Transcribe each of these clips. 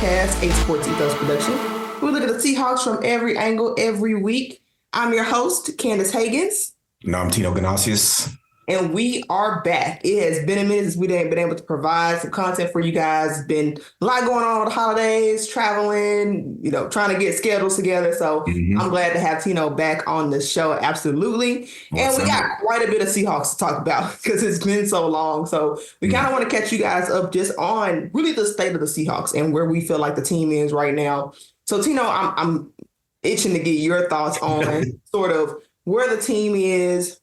podcast, a SportsEthos production. We look at the Seahawks from every angle every week. I'm your host, Candace Higgins. And I'm Tino Ganasius. And we are back. It has been a minute since we ain't been able to provide some content for you guys. It's been a lot going on with the holidays, traveling, trying to get schedules together. So I'm glad to have Tino back on the show. Absolutely. And we got quite a bit of Seahawks to talk about because it's been so long. So we kind of want to catch you guys up just on really the state of the Seahawks and where we feel like the team is right now. So Tino, I'm itching to get your thoughts on sort of where the team is,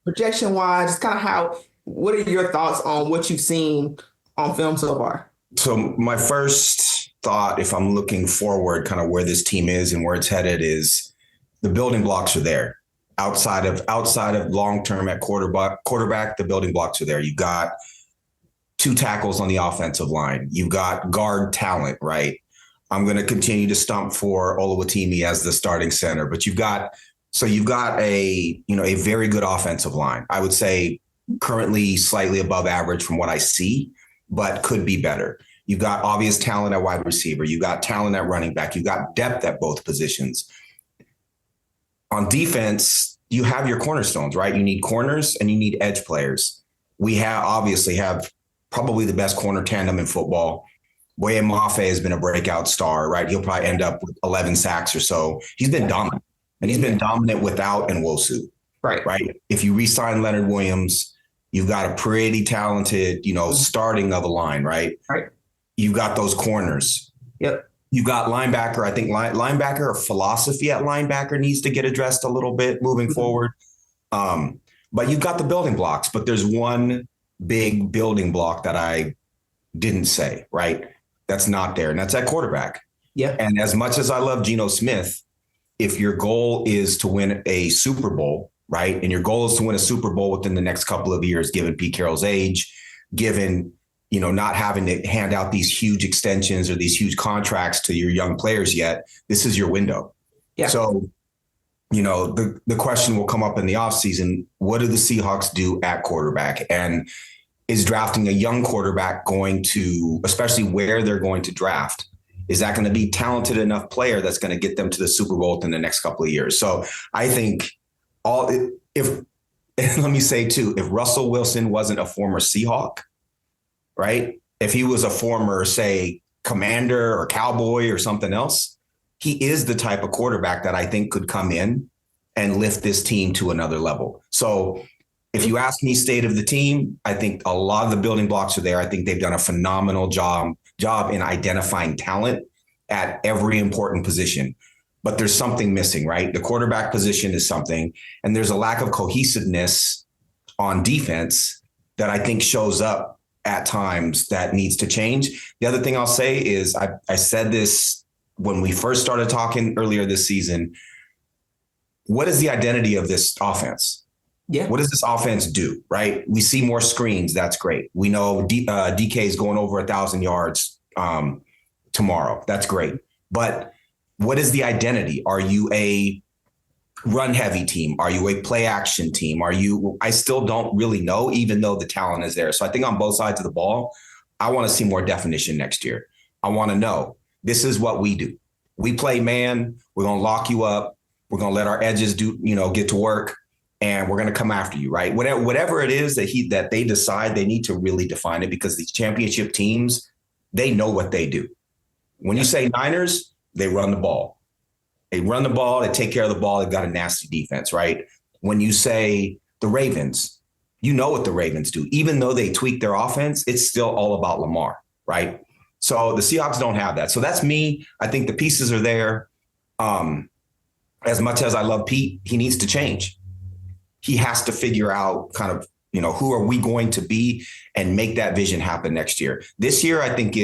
projection-wise, just kind of what are your thoughts on what you've seen on film so far? So my first thought, if I'm looking forward, kind of where this team is and where it's headed, is the building blocks are there. Outside of long-term at quarterback, the building blocks are there. You've got 2 tackles on the offensive line. You've got guard talent, right? I'm going to continue to stump for Oluwatimi as the starting center, but you've got a very good offensive line. I would say currently slightly above average from what I see, but could be better. You've got obvious talent at wide receiver. You've got talent at running back. You've got depth at both positions. On defense, you have your cornerstones, right? You need corners and you need edge players. We obviously have probably the best corner tandem in football. Boye Mafe has been a breakout star, right? He'll probably end up with 11 sacks or so. He's been dominant. And he's been dominant without Nwosu. Right. If you re-sign Leonard Williams, you've got a pretty talented, starting of a line, right? You've got those corners. Yep. You've got linebacker. I think linebacker or philosophy at linebacker needs to get addressed a little bit moving forward. But you've got the building blocks. But there's one big building block that I didn't say, right? That's not there. And that's at quarterback. Yeah. And as much as I love Geno Smith, if your goal is to win a Super Bowl, right, and your goal is to win a Super Bowl within the next couple of years, given Pete Carroll's age, given, not having to hand out these huge extensions or these huge contracts to your young players yet, this is your window. Yeah. So, the question will come up in the offseason, what do the Seahawks do at quarterback? And is drafting a young quarterback going to, especially where they're going to draft, is that going to be talented enough player that's going to get them to the Super Bowl in the next couple of years? So I think let me say too, if Russell Wilson wasn't a former Seahawk, right? If he was a former, say, Commander or Cowboy or something else, he is the type of quarterback that I think could come in and lift this team to another level. So if you ask me state of the team, I think a lot of the building blocks are there. I think they've done a phenomenal job in identifying talent at every important position. But there's something missing, right? The quarterback position is something, and there's a lack of cohesiveness on defense that I think shows up at times that needs to change. The other thing I'll say is I said this when we first started talking earlier this season. What is the identity of this offense? Yeah. What does this offense do, right? We see more screens. That's great. We know DK is going over 1,000 yards tomorrow. That's great. But what is the identity? Are you a run-heavy team? Are you a play-action team? I still don't really know, even though the talent is there. So I think on both sides of the ball, I want to see more definition next year. I want to know this is what we do. We play man. We're going to lock you up. We're going to let our edges get to work. And we're going to come after you, right? Whatever it is that they decide, they need to really define it, because these championship teams, they know what they do. When you say Niners, they run the ball. They run the ball. They take care of the ball. They've got a nasty defense, right? When you say the Ravens, you know what the Ravens do. Even though they tweak their offense, it's still all about Lamar, right? So the Seahawks don't have that. So that's me. I think the pieces are there. As much as I love Pete, he needs to change. He has to figure out kind of, who are we going to be and make that vision happen next year. This year, I think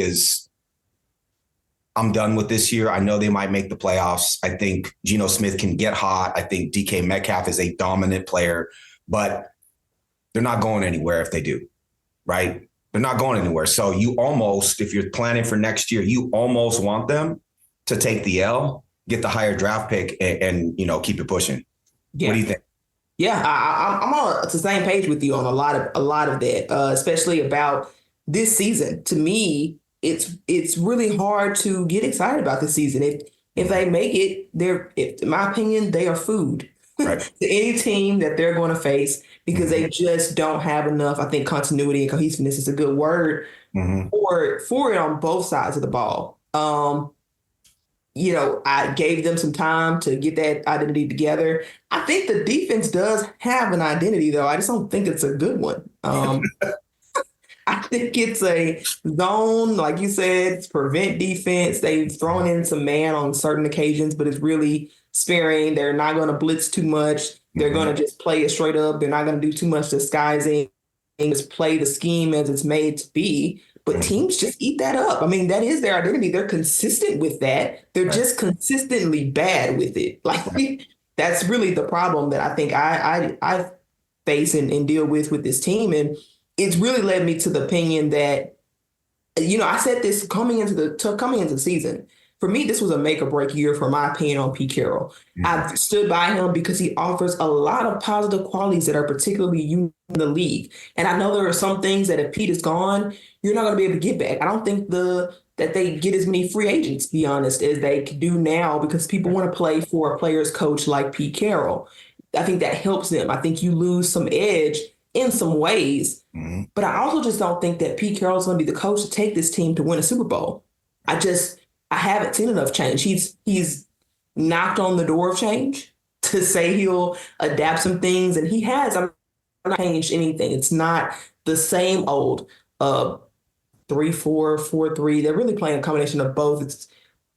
I'm done with this year. I know they might make the playoffs. I think Geno Smith can get hot. I think DK Metcalf is a dominant player, but they're not going anywhere if they do, right? They're not going anywhere. So you almost, if you're planning for next year, you almost want them to take the L, get the higher draft pick and keep it pushing. Yeah. What do you think? Yeah, I'm on the same page with you on a lot of that, especially about this season. To me, it's really hard to get excited about this season. If they make it, in my opinion, they are food Right. to any team that they're going to face because they just don't have enough. I think continuity and cohesiveness is a good word for it on both sides of the ball. I gave them some time to get that identity together. I think the defense does have an identity, though. I just don't think it's a good one. I think it's a zone, like you said, it's prevent defense. They've thrown in some man on certain occasions, but it's really sparing. They're not going to blitz too much. They're going to just play it straight up. They're not going to do too much disguising and just play the scheme as it's made to be. But teams just eat that up. I mean, that is their identity. They're consistent with that. They're just consistently bad with it. Like that's really the problem that I think I face and deal with this team. And it's really led me to the opinion that, I said this coming into the season. For me, this was a make or break year, for my opinion, on Pete Carroll. I've stood by him because he offers a lot of positive qualities that are particularly unique in the league. And I know there are some things that if Pete is gone, you're not going to be able to get back. I don't think that they get as many free agents, to be honest, as they do now because people want to play for a player's coach like Pete Carroll. I think that helps them. I think you lose some edge in some ways. But I also just don't think that Pete Carroll's going to be the coach to take this team to win a Super Bowl. I haven't seen enough change. He's knocked on the door of change to say he'll adapt some things, and he has. I'm not changed anything. It's not the same old 3-4, 4-3. They're really playing a combination of both. It's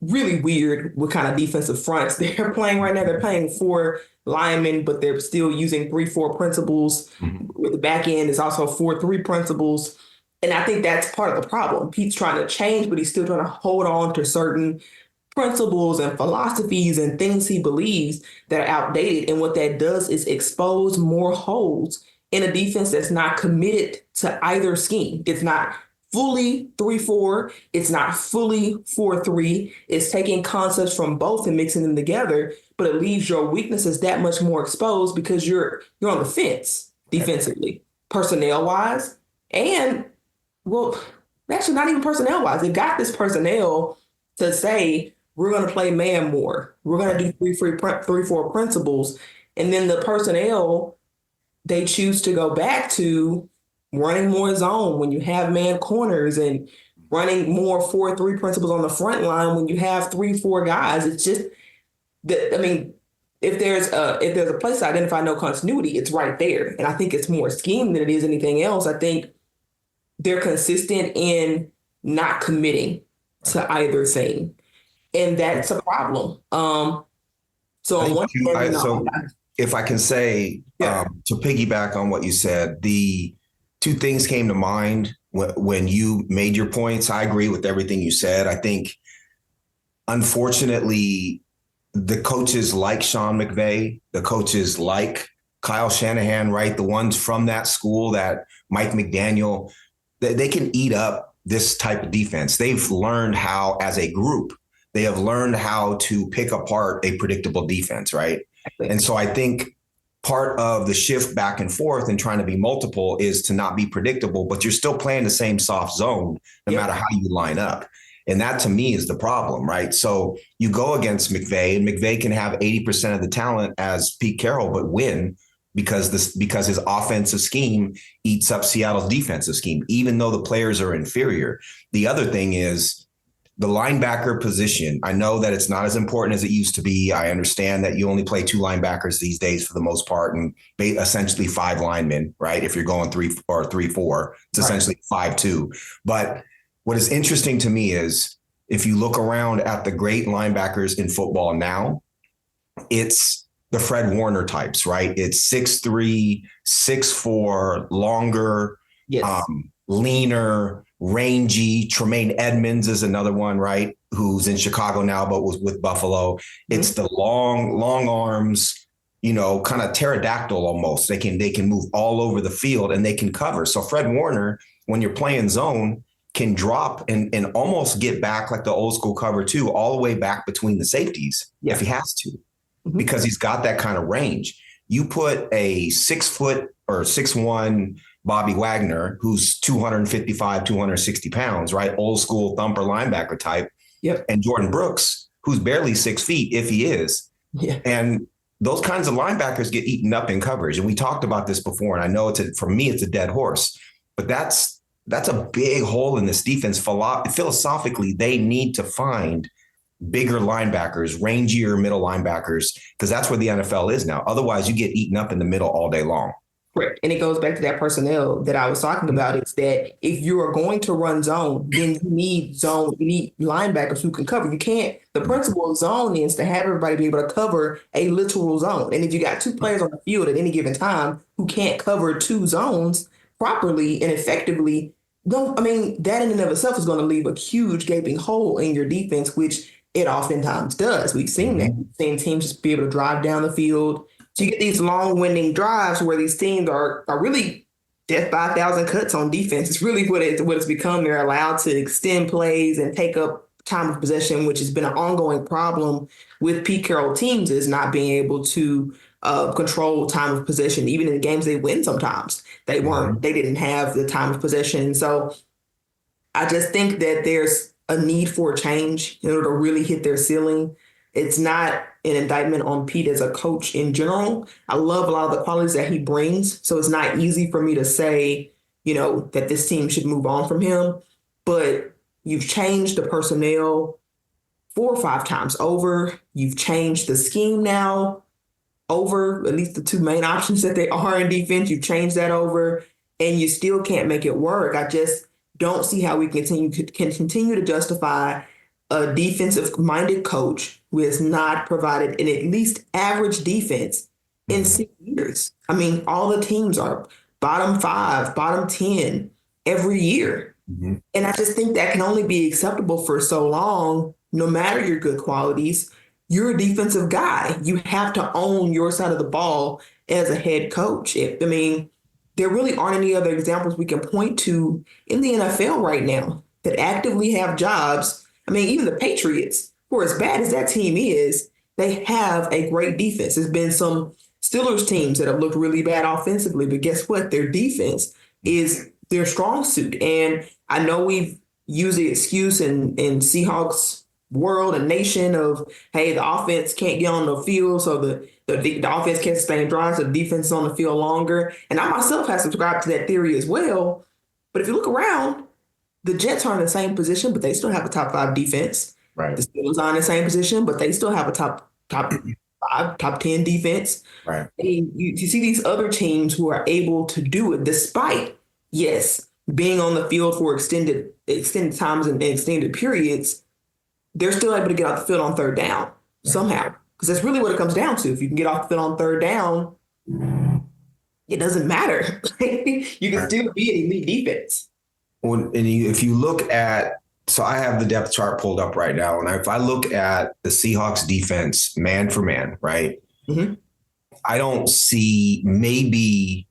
really weird what kind of defensive fronts they're playing right now. They're playing 4 linemen, but they're still using 3-4 principles. With the back end is also 4-3 principles. And I think that's part of the problem. Pete's trying to change, but he's still trying to hold on to certain principles and philosophies and things he believes that are outdated. And what that does is expose more holes in a defense that's not committed to either scheme. It's not fully 3-4. It's not fully 4-3. It's taking concepts from both and mixing them together, but it leaves your weaknesses that much more exposed because you're on the fence defensively, personnel-wise, and actually not even personnel-wise. They got this personnel to say, we're going to play man more. We're going to do 3-4 principles. And then the personnel, they choose to go back to running more zone when you have man corners and running more 4-3 principles on the front line when you have 3-4 guys. It's just if there's a place to identify no continuity, it's right there. And I think it's more scheme than it is anything else. I think they're consistent in not committing to either thing. And that's a problem. If I can say, to piggyback on what you said, the 2 things came to mind when you made your points. I agree with everything you said. I think, unfortunately, the coaches like Sean McVay, the coaches like Kyle Shanahan, right? The ones from that school, that Mike McDaniel, they can eat up this type of defense. They've learned how, as a group, they have learned how to pick apart a predictable defense, right? And so I think part of the shift back and forth and trying to be multiple is to not be predictable, but you're still playing the same soft zone no matter how you line up. And that, to me, is the problem, right? So you go against McVay, and McVay can have 80% of the talent as Pete Carroll, but win because his offensive scheme eats up Seattle's defensive scheme, even though the players are inferior. The other thing is the linebacker position. I know that it's not as important as it used to be. I understand that you only play 2 linebackers these days for the most part, and essentially 5 linemen, right? If you're going 3 or 3-4, it's essentially 5-2. But what is interesting to me is if you look around at the great linebackers in football now, it's the Fred Warner types, right? It's 6'3", 6'4", longer, leaner, rangy. Tremaine Edmonds is another one, right? Who's in Chicago now, but was with Buffalo. It's the long arms, kind of pterodactyl almost. They can move all over the field and they can cover. So Fred Warner, when you're playing zone, can drop and almost get back like the old school cover 2, all the way back between the safeties if he has to, because he's got that kind of range. You put a 6 foot or 6'1", Bobby Wagner, who's 255, 260 pounds, right? Old school thumper linebacker type. Yep. And Jordan Brooks, who's barely 6 feet, if he is. Yeah. And those kinds of linebackers get eaten up in coverage. And we talked about this before. And I know for me, it's a dead horse. But that's a big hole in this defense. Philosophically, they need to find bigger linebackers, rangier middle linebackers, because that's where the NFL is now. Otherwise, you get eaten up in the middle all day long. Correct. And it goes back to that personnel that I was talking about. It's that if you are going to run zone, then you need linebackers who can cover. You can't, the principle of zone is to have everybody be able to cover a literal zone. And if you got two players on the field at any given time who can't cover two zones properly and effectively, that in and of itself is going to leave a huge gaping hole in your defense, which it oftentimes does. We've seen that. We've seen teams just be able to drive down the field. So you get these long-winding drives where these teams are really death by 1,000 cuts on defense. It's really what it's become. They're allowed to extend plays and take up time of possession, which has been an ongoing problem with Pete Carroll teams, is not being able to control time of possession. Even in the games they win sometimes, they didn't have the time of possession. So I just think that there's a need for a change in order to really hit their ceiling. It's not an indictment on Pete as a coach in general. I love a lot of the qualities that he brings. So it's not easy for me to say, that this team should move on from him. But you've changed the personnel 4 or 5 times over. You've changed the scheme now over, at least the two main options that they are in defense. You've changed that over, and you still can't make it work. I just don't see how we can continue to justify a defensive-minded coach who has not provided an at least average defense in 6 years. All the teams are bottom 5, bottom 10 every year. Mm-hmm. And I just think that can only be acceptable for so long, no matter your good qualities. You're a defensive guy. You have to own your side of the ball as a head coach. There really aren't any other examples we can point to in the NFL right now that actively have jobs. Even the Patriots, for as bad as that team is, they have a great defense. There's been some Steelers teams that have looked really bad offensively, but guess what? Their defense is their strong suit. And I know we've used the excuse in Seahawks world and nation of, hey, the offense can't get on the field, so the offense can't sustain drives, so the defense is on the field longer. And I myself have subscribed to that theory as well. But if you look around, the Jets are in the same position, but they still have a top 5 defense. Right. The Steelers are in the same position, but they still have a top 5, top 10 defense. Right. And you see these other teams who are able to do it despite, yes, being on the field for extended times and extended periods. They're still able to get off the field on third down somehow, because that's really what it comes down to. If you can get off the field on third down, it doesn't matter. You can still be an elite defense. If you look at, so I have the depth chart pulled up right now, and if I look at the Seahawks defense man for man, right, mm-hmm. I don't see maybe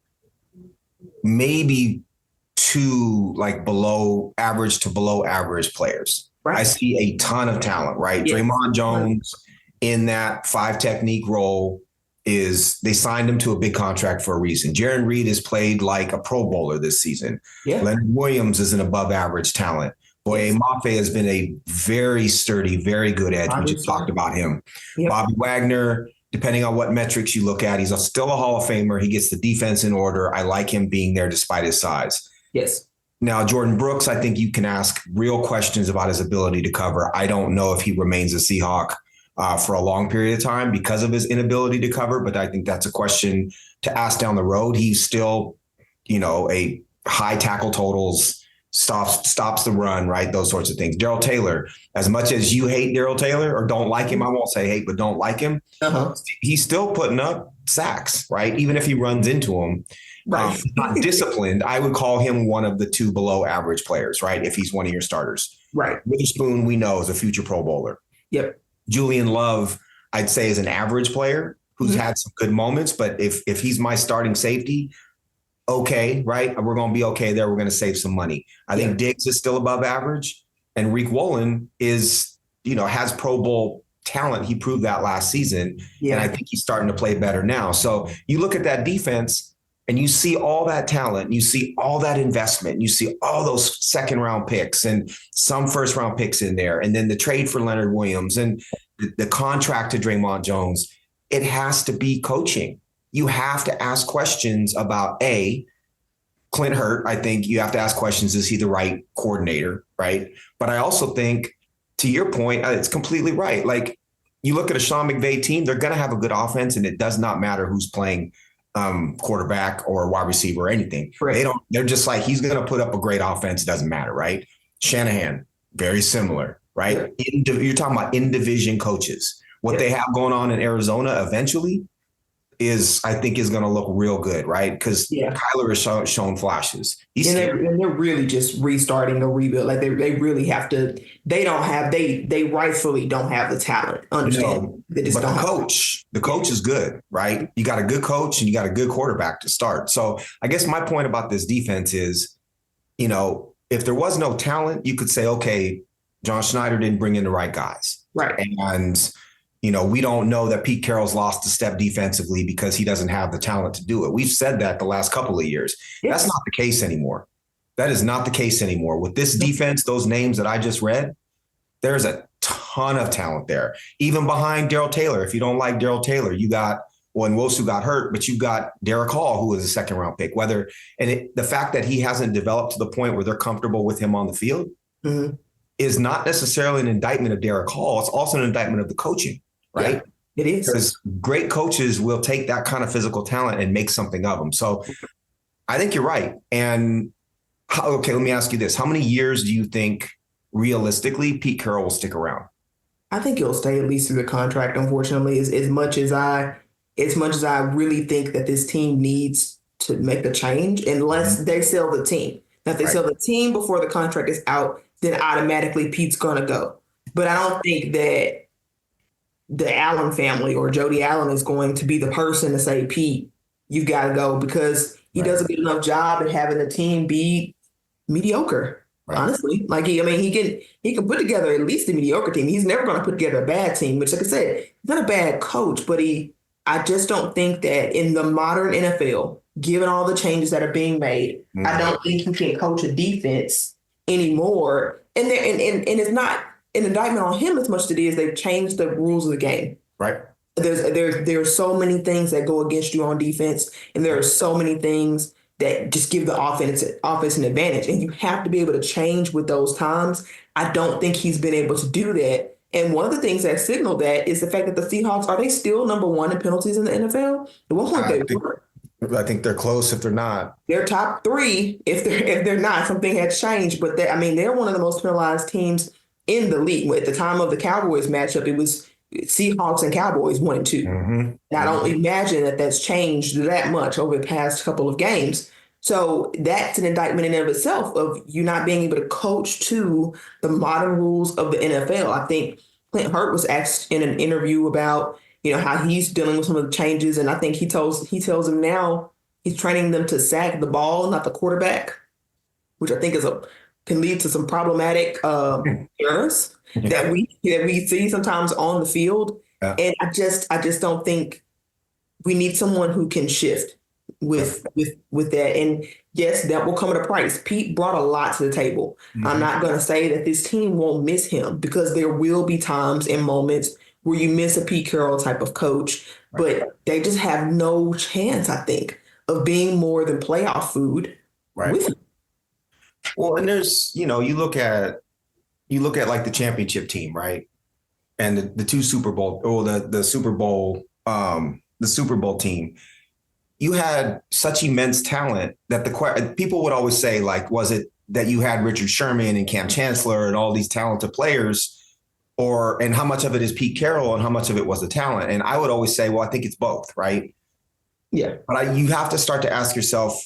2 below average to below average players. Right. I see a ton of talent, right? Yes. Draymond Jones in that 5 technique role they signed him to a big contract for a reason. Jaron Reed has played like a Pro Bowler this season. Yeah. Leonard Williams is an above average talent. Boye Mafe has been a very sturdy, very good edge. We just talked about him. Yep. Bobby Wagner, depending on what metrics you look at, he's still a Hall of Famer. He gets the defense in order. I like him being there despite his size. Yes. Now, Jordan Brooks, I think you can ask real questions about his ability to cover. I don't know if he remains a Seahawk for a long period of time because of his inability to cover, but I think that's a question to ask down the road. He's still, a high tackle totals, stops the run, right? Those sorts of things. Darrell Taylor, as much as you hate Darrell Taylor or don't like him, I won't say hate, but don't like him. Uh-huh. He's still putting up sacks, right? Even if he runs into him. Right. Not disciplined, I would call him one of the 2 below average players, right? If he's one of your starters. Right. Witherspoon, we know, is a future Pro Bowler. Yep. Julian Love, I'd say, is an average player who's had some good moments, but if he's my starting safety, okay, right? We're going to be okay there. We're going to save some money. I think Diggs is still above average, and Reek Woolen is, has Pro Bowl talent. He proved that last season, and I think he's starting to play better now. So you look at that defense, and you see all that talent, you see all that investment, you see all those second round picks and some first round picks in there, and then the trade for Leonard Williams and the contract to Draymond Jones, it has to be coaching. You have to ask questions about Clint Hurt. I think you have to ask questions, is he the right coordinator, right? But I also think, to your point, it's completely right. Like, you look at a Sean McVay team, they're going to have a good offense, and it does not matter who's playing quarterback or wide receiver or anything. Right. They're just like, he's going to put up a great offense. It doesn't matter, right? Shanahan, very similar, right? Yeah. You're talking about in-division coaches. What they have going on in Arizona eventually I think is going to look real good, right? Because Kyler has shown flashes. They're really just restarting a rebuild. Like, they really have to. They rightfully don't have the talent. Understand? But the coach is good, right? You got a good coach and you got a good quarterback to start. So I guess my point about this defense is, if there was no talent, you could say, okay, John Schneider didn't bring in the right guys, right? And we don't know that Pete Carroll's lost a step defensively because he doesn't have the talent to do it. We've said that the last couple of years. Yes. That's not the case anymore. That is not the case anymore. With this defense, those names that I just read, there's a ton of talent there. Even behind Darrell Taylor. If you don't like Darrell Taylor, you got, Nwosu got hurt, but you got Derek Hall, who was a second round pick. The fact that he hasn't developed to the point where they're comfortable with him on the field is not necessarily an indictment of Derek Hall. It's also an indictment of the coaching. Right? Yeah, it is. Because great coaches will take that kind of physical talent and make something of them. So I think you're right. And let me ask you this. How many years do you think realistically Pete Carroll will stick around? I think he'll stay at least through the contract, unfortunately, as much as I really think that this team needs to make the change, unless they sell the team. Now, if they sell the team before the contract is out, then automatically Pete's going to go. But I don't think that the Allen family or Jody Allen is going to be the person to say, Pete, you've got to go, because he does a good enough job at having the team be mediocre. Right. Honestly, like he can put together at least a mediocre team. He's never going to put together a bad team, which, like I said, he's not a bad coach, but I just don't think that in the modern NFL, given all the changes that are being made, I don't think he can coach a defense anymore. And it's not an indictment on him as much as it is they've changed the rules of the game. Right. There's so many things that go against you on defense, and there are so many things that just give the offense an advantage, and you have to be able to change with those times. I don't think he's been able to do that. And one of the things that signaled that is the fact that the Seahawks, are they still number one in penalties in the NFL? At one point they were. I think they're close if they're not. They're top three if they're not. Something has changed, but they're one of the most penalized teams in the league. At the time of the Cowboys matchup, it was Seahawks and Cowboys 1-2. And I don't imagine that that's changed that much over the past couple of games. So that's an indictment in and of itself of you not being able to coach to the modern rules of the NFL. I think Clint Hurt was asked in an interview about, how he's dealing with some of the changes. And I think he tells them now he's training them to sack the ball, not the quarterback, which I think can lead to some problematic errors that we see sometimes on the field. Yeah. And I just don't think we need someone who can shift with that. And yes, that will come at a price. Pete brought a lot to the table. I'm not going to say that this team won't miss him, because there will be times and moments where you miss a Pete Carroll type of coach, but they just have no chance, I think, of being more than playoff food with him. Well, and there's, you look at like the championship team, right? And the two Super Bowl, or the Super Bowl team, you had such immense talent that people would always say, like, was it that you had Richard Sherman and Cam Chancellor and all these talented players, and how much of it is Pete Carroll and how much of it was the talent? And I would always say, well, I think it's both, right? Yeah. But you have to start to ask yourself,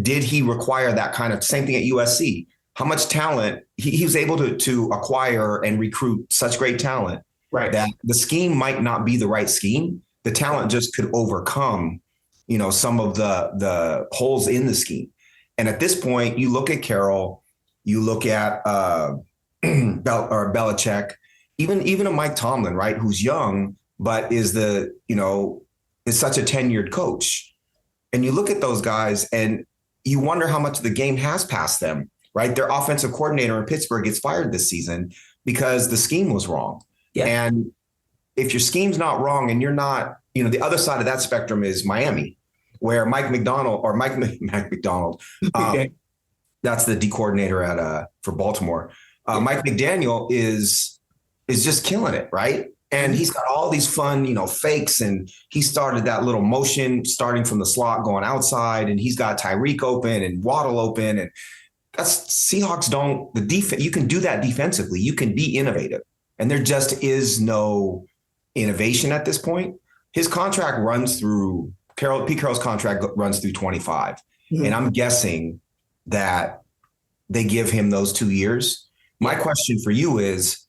did he require that kind of same thing at USC? How much talent he was able to acquire and recruit such great talent, that the scheme might not be the right scheme. The talent just could overcome, some of the holes in the scheme. And at this point, you look at Carroll, you look at Belichick, even a Mike Tomlin, right, who's young, but is such a tenured coach. And you look at those guys and you wonder how much of the game has passed them, right? Their offensive coordinator in Pittsburgh gets fired this season because the scheme was wrong. Yeah. And if your scheme's not wrong and you're not, the other side of that spectrum is Miami, where Mike McDonald, that's the D coordinator for Baltimore. Mike McDaniel is just killing it, right? And he's got all these fun, fakes, and he started that little motion starting from the slot going outside, and he's got Tyreek open and Waddle open, and that's Seahawks don't the defense. You can do that defensively. You can be innovative, and there just is no innovation at this point. His contract runs through Pete Carroll's contract runs through 25, and I'm guessing that they give him those 2 years. My question for you is,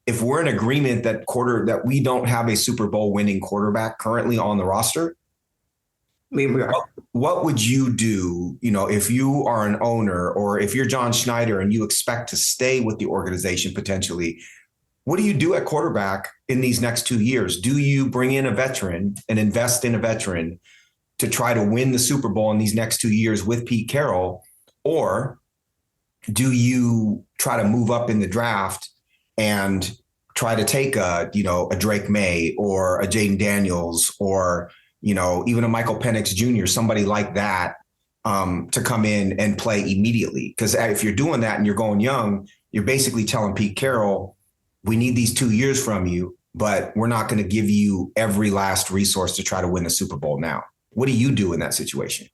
if we're in agreement that we don't have a Super Bowl winning quarterback currently on the roster, what would you do, if you are an owner or if you're John Schneider and you expect to stay with the organization potentially? What do you do at quarterback in these next 2 years? Do you bring in a veteran and invest in a veteran to try to win the Super Bowl in these next 2 years with Pete Carroll? Or do you try to move up in the draft and try to take a Drake May or a Jaden Daniels or, even a Michael Penix Jr., somebody like that, to come in and play immediately? Because if you're doing that and you're going young, you're basically telling Pete Carroll, we need these 2 years from you, but we're not going to give you every last resource to try to win the Super Bowl now. What do you do in that situation?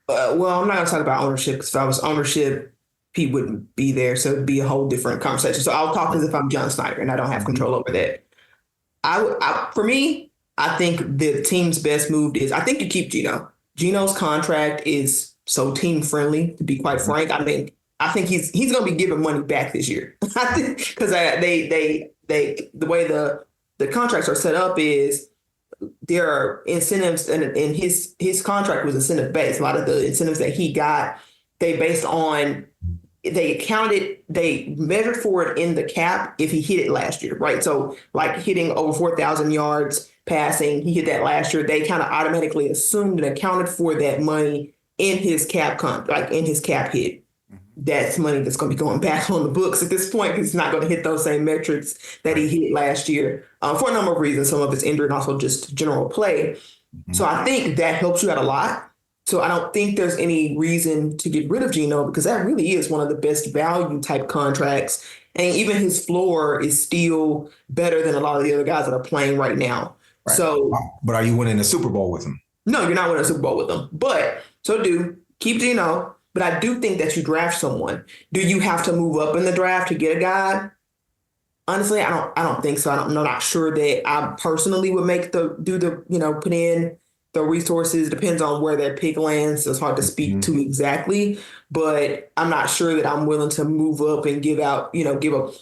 Well, I'm not going to talk about ownership, because if I was ownership, Pete wouldn't be there. So it'd be a whole different conversation. So I'll talk as if I'm John Snyder and I don't have control over that. For me, I think the team's best move is, I think you keep Geno. Geno's contract is so team friendly, to be quite frank. I mean, I think he's going to be giving money back this year. I think because the way the contracts are set up is there are incentives, and his contract was incentive based. A lot of the incentives that he got, they measured for it in the cap if he hit it last year, right? So like hitting over 4,000 yards passing, he hit that last year. They kind of automatically assumed and accounted for that money in his cap in his cap hit. That's money that's going to be going back on the books at this point, because he's not going to hit those same metrics that he hit last year for a number of reasons. Some of it's injury and also just general play. So I think that helps you out a lot. So I don't think there's any reason to get rid of Geno, because that really is one of the best value type contracts. And even his floor is still better than a lot of the other guys that are playing right now. Right. So, but are you winning a Super Bowl with him? No, you're not winning a Super Bowl with him. But keep Geno. But I do think that you draft someone. Do you have to move up in the draft to get a guy? Honestly, I don't think so. I'm not sure that I personally would put in the resources. Depends on where that pick lands. So it's hard to speak to exactly, but I'm not sure that I'm willing to move up and give up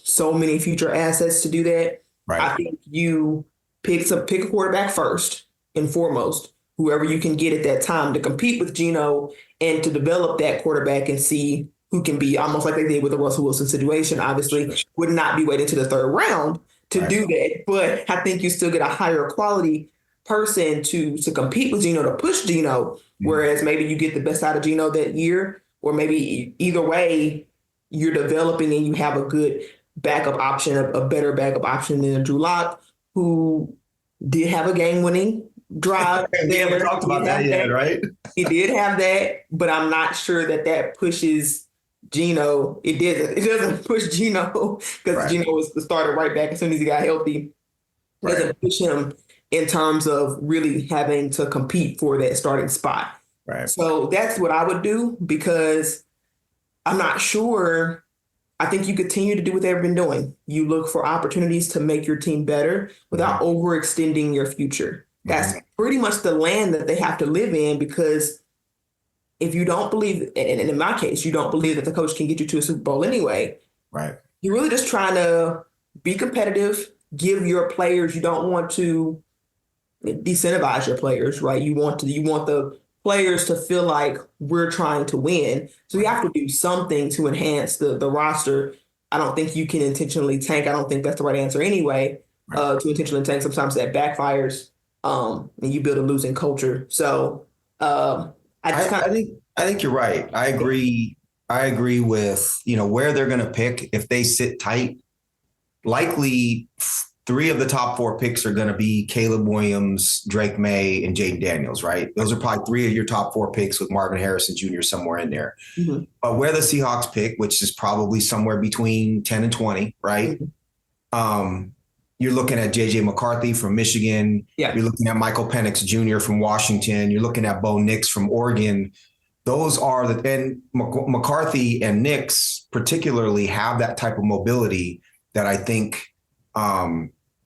so many future assets to do that. Right. I think you pick a quarterback first and foremost, whoever you can get at that time to compete with Geno and to develop that quarterback and see who can be, almost like they did with the Russell Wilson situation. Obviously, would not be waiting to the third round to do that, but I think you still get a higher quality person to compete with Geno, to push Geno, whereas maybe you get the best out of Geno that year, or maybe either way, you're developing and you have a good backup option, a better backup option than Drew Lock, who did have a game-winning drive. We haven't talked about that yet, right? He did have that, but I'm not sure that pushes Geno. It doesn't push Geno, because Geno was the starter right back as soon as he got healthy. It doesn't push him in terms of really having to compete for that starting spot. Right. So that's what I would do, because I'm not sure. I think you continue to do what they've been doing. You look for opportunities to make your team better without overextending your future. That's pretty much the land that they have to live in, because if you don't believe, and in my case, you don't believe that the coach can get you to a Super Bowl anyway, right? You're really just trying to be competitive, give your players, you don't want to decentivize your players, right? You want the players to feel like we're trying to win. So you have to do something to enhance the roster. I don't think you can intentionally tank. I don't think that's the right answer anyway. To intentionally tank, sometimes that backfires. And you build a losing culture. So I think you're right. I agree. I agree with, where they're going to pick. If they sit tight, likely 3 of the top 4 picks are going to be Caleb Williams, Drake May, and Jaden Daniels, right? Those are probably 3 of your top 4 picks with Marvin Harrison Jr. somewhere in there. Mm-hmm. But where the Seahawks pick, which is probably somewhere between 10 and 20, right? Mm-hmm. You're looking at J.J. McCarthy from Michigan. Yeah. You're looking at Michael Penix Jr. from Washington. You're looking at Bo Nix from Oregon. Those are and McCarthy and Nix particularly have that type of mobility that I think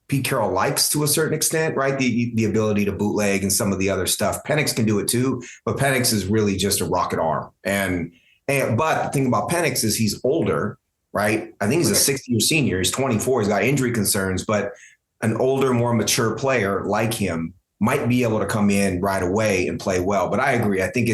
Pete Carroll likes to a certain extent, right? The ability to bootleg and some of the other stuff. Penix can do it too, but Penix is really just a rocket arm. But the thing about Penix is he's older, right? I think he's a 6th-year senior. He's 24. He's got injury concerns, but an older, more mature player like him might be able to come in right away and play well. But I agree. I think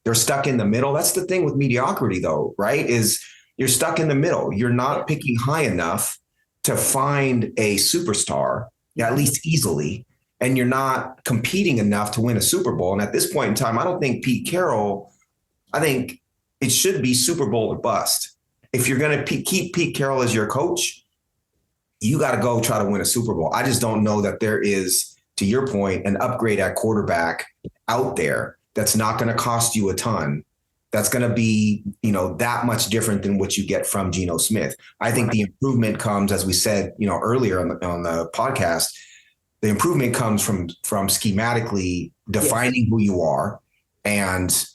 they're stuck in the middle. That's the thing with mediocrity, though, right? Is you're stuck in the middle. You're not picking high enough to find a superstar, at least easily, and you're not competing enough to win a Super Bowl. And at this point in time, I don't think Pete Carroll, I think it should be Super Bowl or bust. If you're going to keep Pete Carroll as your coach, you got to go try to win a Super Bowl. I just don't know that there is, to your point, an upgrade at quarterback out there that's not going to cost you a ton. That's going to be, that much different than what you get from Geno Smith. I think the improvement comes, as we said, earlier on the podcast, the improvement comes from schematically defining who you are and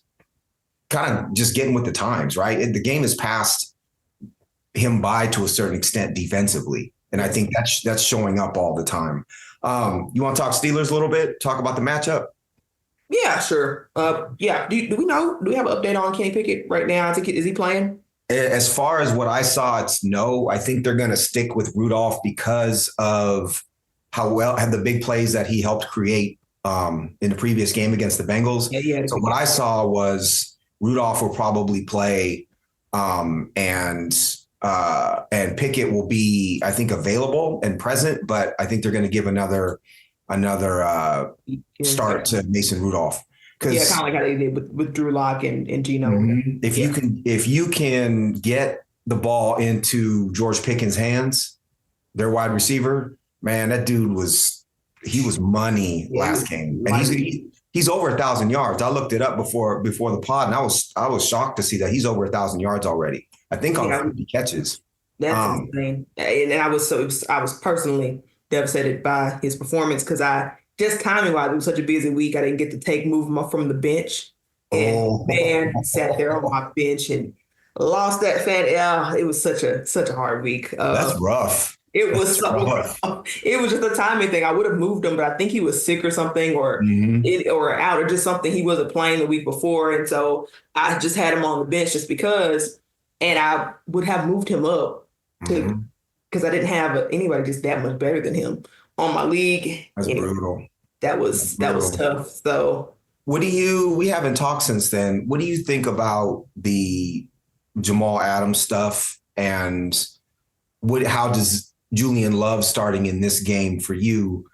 kind of just getting with the times, right? The game has passed him by to a certain extent defensively. And I think that's showing up all the time. You want to talk Steelers a little bit? Talk about the matchup? Yeah, sure. Do we have an update on Kenny Pickett right now? Is he playing? As far as what I saw, it's no. I think they're going to stick with Rudolph because of how well have the big plays that he helped create in the previous game against the Bengals. Yeah. So what I saw was Rudolph will probably play and Pickett will be, I think, available and present, but I think they're going to give another start to Mason Rudolph. Kind of like how they did with Drew Lock and Geno. Mm-hmm. If you can get the ball into George Pickens' hands, their wide receiver, man, that dude was money last game, and he's over 1,000 yards. I looked it up before the pod, and I was shocked to see that he's over 1,000 yards already. I think on 50 catches. That's insane. And I was personally devastated by his performance because timing wise, it was such a busy week. I didn't get to move him up from the bench. And man, sat there on my bench and lost that fan. Yeah, it was such a hard week. That's rough. It was rough. It was just a timing thing. I would have moved him, but I think he was sick or something, or out, or just something. He wasn't playing the week before, and so I just had him on the bench just because. And I would have moved him up because I didn't have anybody just that much better than him on my league. That's brutal. That was tough. So we haven't talked since then. What do you think about the Jamal Adams stuff, and how does Julian Love starting in this game for you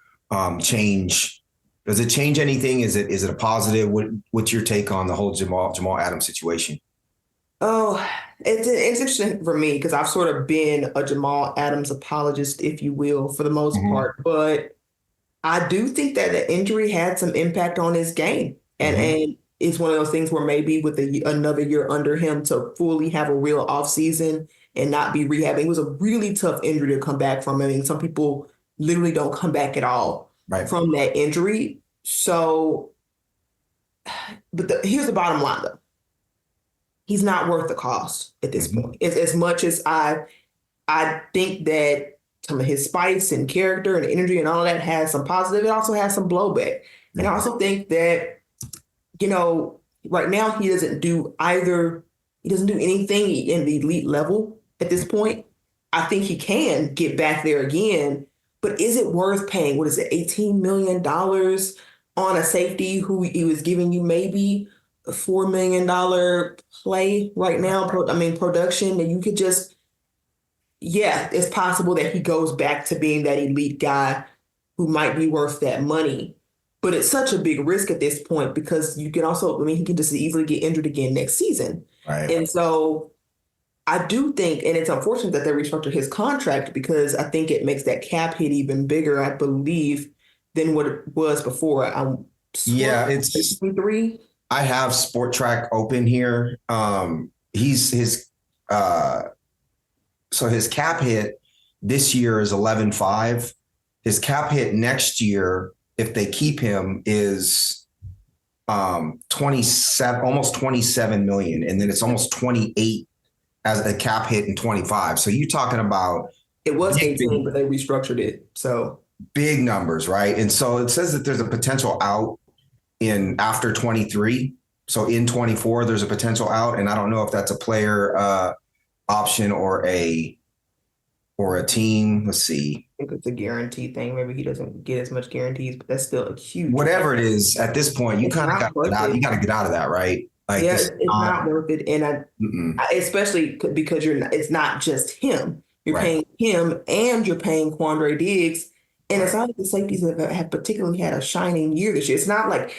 change? Does it change anything? Is it a positive? What's your take on the whole Jamal Adams situation? Oh, it's interesting for me because I've sort of been a Jamal Adams apologist, if you will, for the most part. But I do think that the injury had some impact on his game. And it's one of those things where maybe with another year under him to fully have a real offseason and not be rehabbing. It was a really tough injury to come back from. I mean, some people literally don't come back at all from that injury. So, but here's the bottom line, though. He's not worth the cost at this point. As much as I think that some of his spice and character and energy and all of that has some positive, it also has some blowback. And I also think that, right now he doesn't do anything in the elite level at this point. I think he can get back there again, but is it worth paying, what is it, $18 million on a safety who he was giving you maybe a $4 million play right now, production, and you could just, it's possible that he goes back to being that elite guy who might be worth that money. But it's such a big risk at this point because you can also, I mean, he can just easily get injured again next season. Right. And so I do think, and it's unfortunate that they restructured his contract because I think it makes that cap hit even bigger, I believe, than what it was before. Yeah, it's 3. I have Sport Track open here. So his cap hit this year is 11.5. His cap hit next year, if they keep him, is 27, almost 27 million, and then it's almost 28 as a cap hit in 25. So you're talking about it was 18, but they restructured it. So big numbers, right? And so it says that there's a potential out in after 23. So in 24, there's a potential out, and I don't know if that's a player option or a team. Let's see. I think it's a guarantee thing. Maybe he doesn't get as much guarantees, but that's still a huge. Whatever it is, at this point, you kind of got to get out. You got to get out of that, right? Like, yeah, it's not worth it, and especially because it's not just him. You're paying him, and you're paying Quandre Diggs, and it's not like the safeties have particularly had a shining year this year. It's not like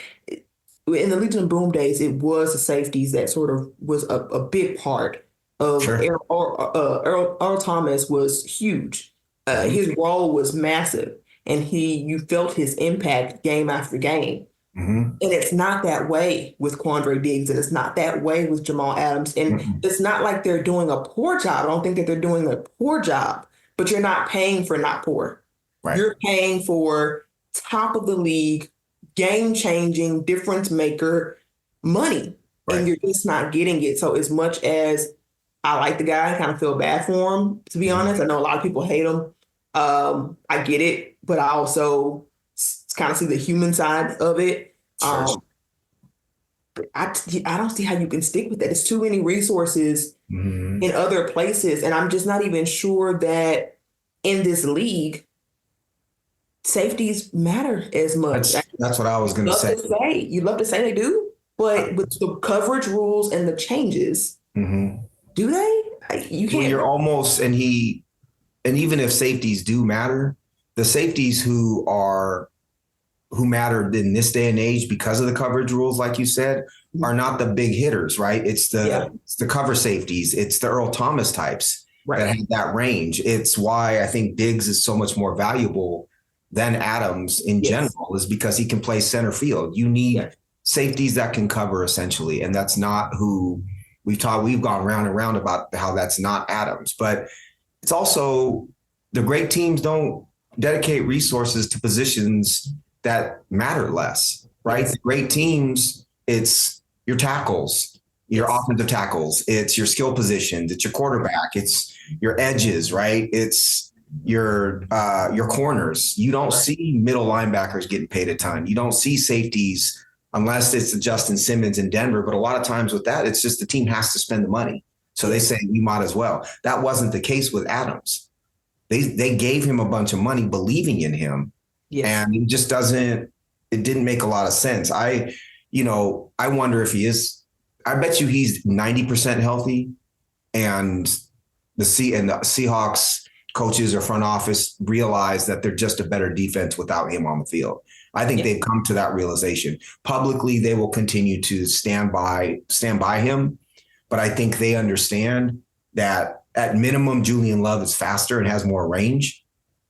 in the Legion of Boom days, it was the safeties that sort of was a big part of Earl Thomas was huge. His role was massive, and you felt his impact game after game. And it's not that way with Quandre Diggs, and it's not that way with Jamal Adams. And it's not like they're doing a poor job. I don't think that they're doing a poor job, but you're not paying for not poor. Right. You're paying for top of the league, game-changing, difference maker money, and you're just not getting it. So as much as I like the guy, I kind of feel bad for him, to be honest. I know a lot of people hate him. I get it, but I also kind of see the human side of it. But I don't see how you can stick with that. It's too many resources in other places, and I'm just not even sure that in this league, safeties matter as much. That's what I was going to say. You'd love to say they do, but with the coverage rules and the changes, do they? You can't. Well, you're almost, and even if safeties do matter, the safeties who mattered in this day and age because of the coverage rules, like you said, are not the big hitters, right? It's the cover safeties. It's the Earl Thomas types that have that range. It's why I think Diggs is so much more valuable than Adams in general, is because he can play center field. You need safeties that can cover, essentially, and that's not who we've gone round and round about how that's not Adams. But it's also the great teams don't dedicate resources to positions that matter less, right? The great teams, it's your tackles, your offensive tackles, it's your skill positions, it's your quarterback, it's your edges, right? It's your corners. You don't see middle linebackers getting paid a ton. You don't see safeties unless it's Justin Simmons in Denver. But a lot of times with that, it's just the team has to spend the money. So they say we might as well. That wasn't the case with Adams. They gave him a bunch of money believing in him. And it just didn't make a lot of sense. I wonder if he is. I bet you he's 90% healthy, and the Seahawks coaches or front office realize that they're just a better defense without him on the field. I think they've come to that realization. Publicly, they will continue to stand by him, but I think they understand that at minimum, Julian Love is faster and has more range,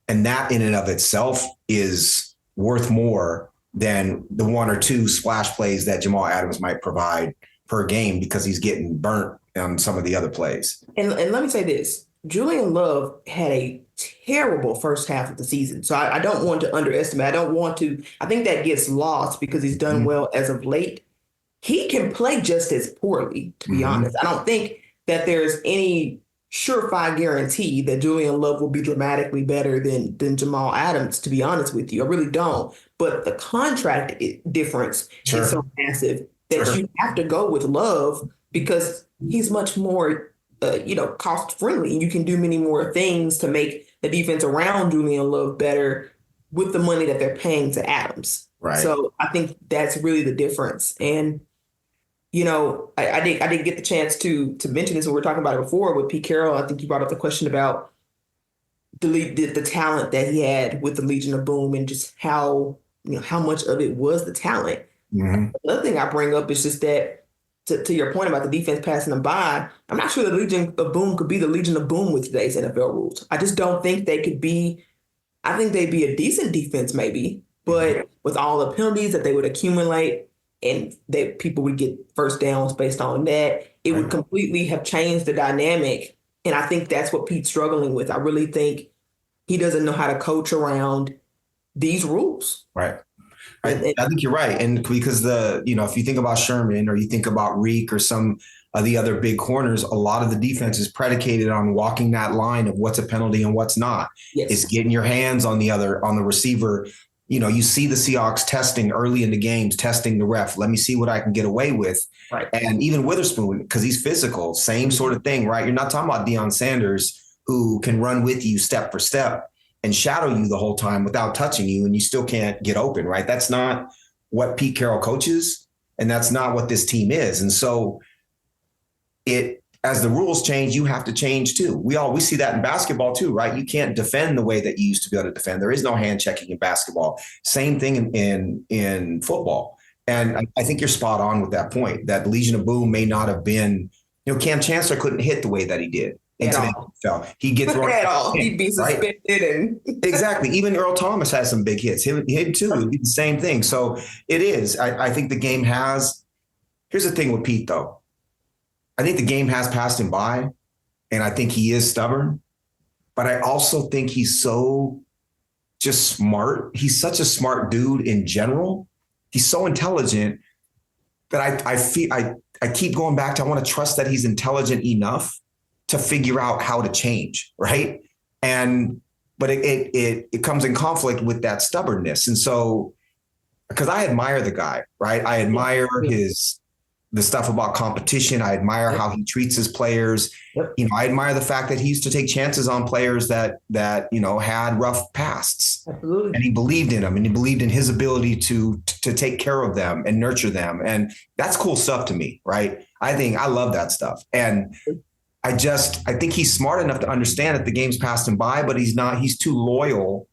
and that in and of itself is worth more than the one or two splash plays that Jamal Adams might provide per game because he's getting burnt on some of the other plays. And let me say this. Julian Love had a terrible first half of the season. So I don't want to underestimate. I think that gets lost because he's done well as of late. He can play just as poorly, to be honest. I don't think that there's any surefire guarantee that Julian Love will be dramatically better than Jamal Adams, to be honest with you. I really don't. But the contract difference is so massive that you have to go with Love because he's much more cost friendly. You can do many more things to make the defense around Julian Love better with the money that they're paying to Adams. Right. So I think that's really the difference. And, I did get the chance to mention this when we were talking about it before with Pete Carroll. I think you brought up the question about the talent that he had with the Legion of Boom and just how how much of it was the talent. Mm-hmm. Another thing I bring up is just that to your point about the defense passing them by, I'm not sure the Legion of Boom could be the Legion of Boom with today's NFL rules. I just don't think they could be. I think they'd be a decent defense maybe, but with all the penalties that they would accumulate and that people would get first downs based on that, it would completely have changed the dynamic. And I think that's what Pete's struggling with. I really think he doesn't know how to coach around these rules. Right. I think you're right. And because if you think about Sherman or you think about Reek or some of the other big corners, a lot of the defense is predicated on walking that line of what's a penalty and what's not. Yes. It's getting your hands on the receiver. You see the Seahawks testing early in the games, testing the ref. Let me see what I can get away with. Right. And even Witherspoon, because he's physical, same sort of thing, right? You're not talking about Deion Sanders, who can run with you step for step and shadow you the whole time without touching you, and you still can't get open, right? That's not what Pete Carroll coaches, and that's not what this team is. And so as the rules change, you have to change too. We see that in basketball too, right? You can't defend the way that you used to be able to defend. There is no hand checking in basketball. Same thing in football. And I think you're spot on with that point, that Legion of Boom may not have been, Cam Chancellor couldn't hit the way that he did. He'd get thrown at all. He'd be suspended. Right? And exactly. Even Earl Thomas has some big hits. Him too. It'd be the same thing. So it is. I think the game has. Here's the thing with Pete, though. I think the game has passed him by, and I think he is stubborn. But I also think he's so just smart. He's such a smart dude in general. He's so intelligent that I keep going back to I want to trust that he's intelligent enough to figure out how to change, right? But it comes in conflict with that stubbornness. And so, because I admire the guy, right? I admire the stuff about competition. I admire how he treats his players. Yep. I admire the fact that he used to take chances on players that had rough pasts. Absolutely. And he believed in them, and he believed in his ability to take care of them and nurture them. And that's cool stuff to me, right? I love that stuff. And I think he's smart enough to understand that the game's passed him by, but he's too loyal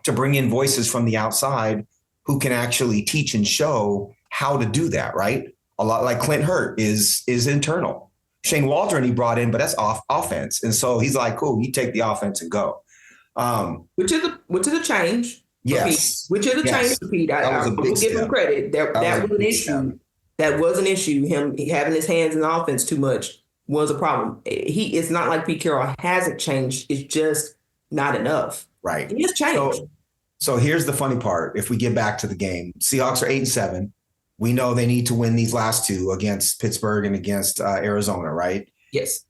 to bring in voices from the outside who can actually teach and show how to do that, right? A lot like Clint Hurt is internal. Shane Waldron he brought in, but that's offense. And so he's like, cool, you take the offense and go. Which is a change. Yes. Which is a change for Pete. I will give him credit. That was an issue. That was an issue. Him having his hands in the offense too much was a problem. It's not like Pete Carroll hasn't changed. It's just not enough. Right. He has changed. So here's the funny part. If we get back to the game, Seahawks are 8-7. We know they need to win these last two against Pittsburgh and against Arizona, right? Yes.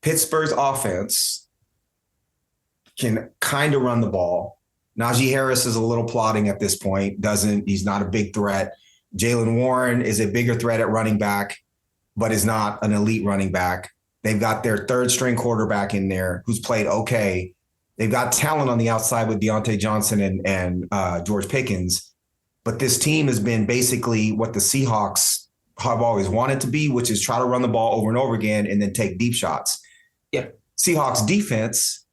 Pittsburgh's offense can kind of run the ball. Najee Harris is a little plodding at this point. He's not a big threat. Jaylen Warren is a bigger threat at running back, but is not an elite running back. They've got their third string quarterback in there who's played okay. They've got talent on the outside with Deontay Johnson and George Pickens. But this team has been basically what the Seahawks have always wanted to be, which is try to run the ball over and over again and then take deep shots. Yep. Seahawks defense,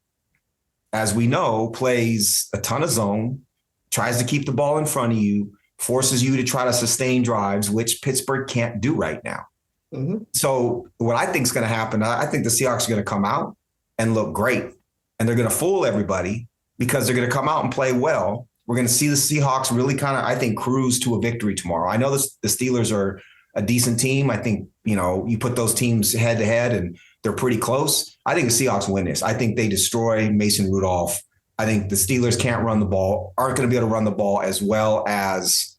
as we know, plays a ton of zone, tries to keep the ball in front of you, forces you to try to sustain drives, which Pittsburgh can't do right now. Mm-hmm. So what I think is going to happen, I think the Seahawks are going to come out and look great. And they're going to fool everybody because they're going to come out and play well. We're going to see the Seahawks really kind of, I think, cruise to a victory tomorrow. I know the Steelers are a decent team. I think, you put those teams head to head and they're pretty close. I think the Seahawks win this. I think they destroy Mason Rudolph. I think the Steelers can't run the ball, aren't going to be able to run the ball as well as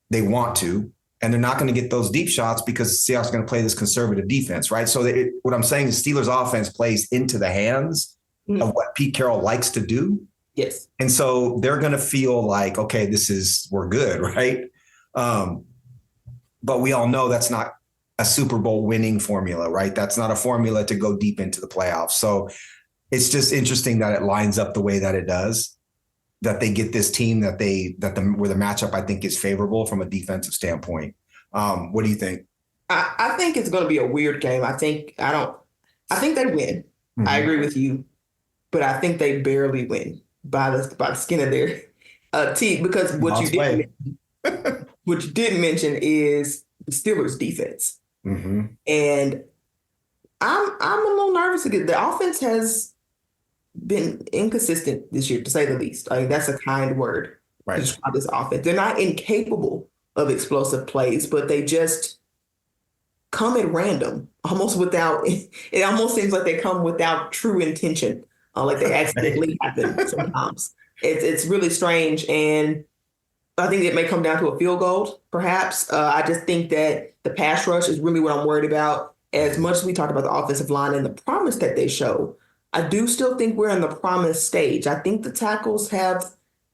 they want to. And they're not going to get those deep shots because the Seahawks are going to play this conservative defense, right? So what I'm saying is Steelers offense plays into the hands of what Pete Carroll likes to do. Yes. And so they're going to feel like, okay, we're good, right? But we all know that's not a Super Bowl winning formula, right? That's not a formula to go deep into the playoffs. So it's just interesting that it lines up the way that it does, that they get this team where the matchup I think is favorable from a defensive standpoint. What do you think? I think it's going to be a weird game. I think they win. Mm-hmm. I agree with you, but I think they barely win by the skin of Because Lots way. what you didn't mention is the Steelers defense. Mm-hmm. And I'm a little nervous because the offense has been inconsistent this year, to say the least. I mean, that's a kind word to Right. describe this offense. They're not incapable of explosive plays, but they just come at random, almost without. It almost seems like they come without true intention, like they accidentally happen sometimes. It's really strange, and I think it may come down to a field goal, perhaps. I just think that the pass rush is really what I'm worried about. As much as we talked about the offensive line and the promise that they show, I do still think we're in the promise stage. I think the tackles have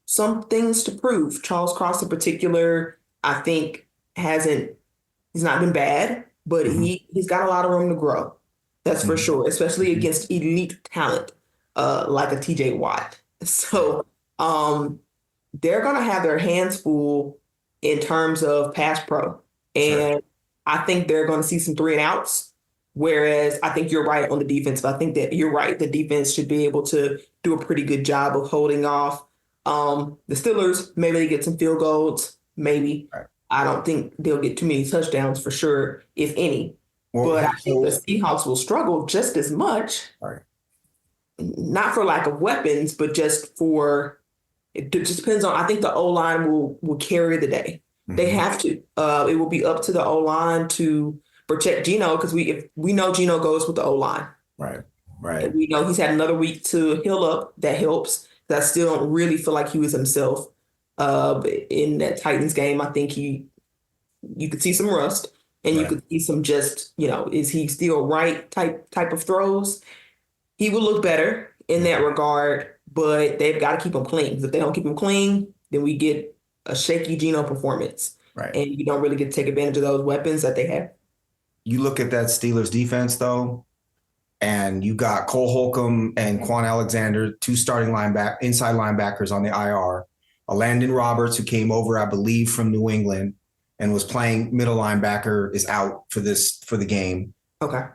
some things to prove. Charles Cross, in particular, I think he's not been bad, but Mm-hmm. he's got a lot of room to grow. That's for sure, especially against elite talent like a TJ Watt. So, they're going to have their hands full in terms of pass pro. Sure. And I think they're going to see some 3-and-outs. Whereas I think you're right on the defense, but I think that you're right. The defense should be able to do a pretty good job of holding off. The Steelers, maybe they get some field goals, maybe. Right. I don't think they'll get too many touchdowns for sure, if any. Well, but I think the Seahawks will struggle just as much. Right. Not for lack of weapons, but just for it just depends on. I think the O-line will carry the day. Mm-hmm. They have to. It will be up to the O-line to protect Geno because if we know Geno goes with the O-line. Right. Right. And we know he's had another week to heal up. That helps. I still don't really feel like he was himself in that Titans game. I think you could see some rust and you could see some just, is he still right type of throws? He will look better in that regard. But they've got to keep them clean. Because if they don't keep them clean, then we get a shaky Geno performance. Right. And you don't really get to take advantage of those weapons that they have. You look at that Steelers defense, though, and you got Cole Holcomb and Quan Alexander, two starting inside linebackers on the IR. A Landon Roberts, who came over, I believe, from New England and was playing middle linebacker, is out for the game. Okay.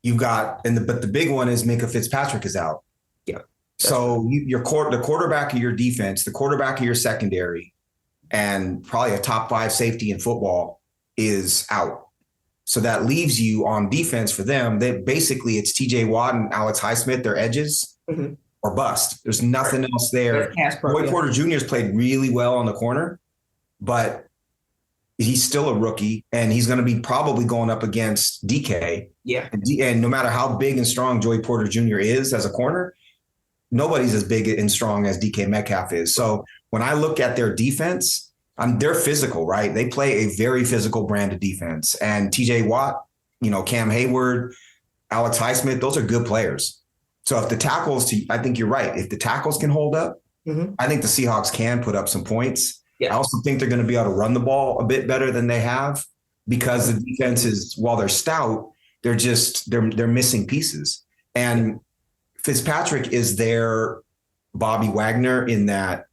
You got, but the big one is Minkah Fitzpatrick is out. Yeah. So the quarterback of your defense, the quarterback of your secondary, and probably a top 5 safety in football is out. So that leaves you on defense for them. That basically it's TJ Watt and Alex Highsmith, their edges, or bust. There's nothing else there. Roy Porter Jr. has played really well on the corner, but he's still a rookie, and he's going to be probably going up against DK. Yeah. And no matter how big and strong Joey Porter Jr. is as a corner, nobody's as big and strong as DK Metcalf is. So when I look at their defense, they're physical, right? They play a very physical brand of defense. And TJ Watt, Cam Hayward, Alex Highsmith, those are good players. So if the tackles, I think you're right. If the tackles can hold up, I think the Seahawks can put up some points. Yeah. I also think they're going to be able to run the ball a bit better than they have because the defense is, while they're stout, they're missing pieces. And Fitzpatrick is their Bobby Wagner in that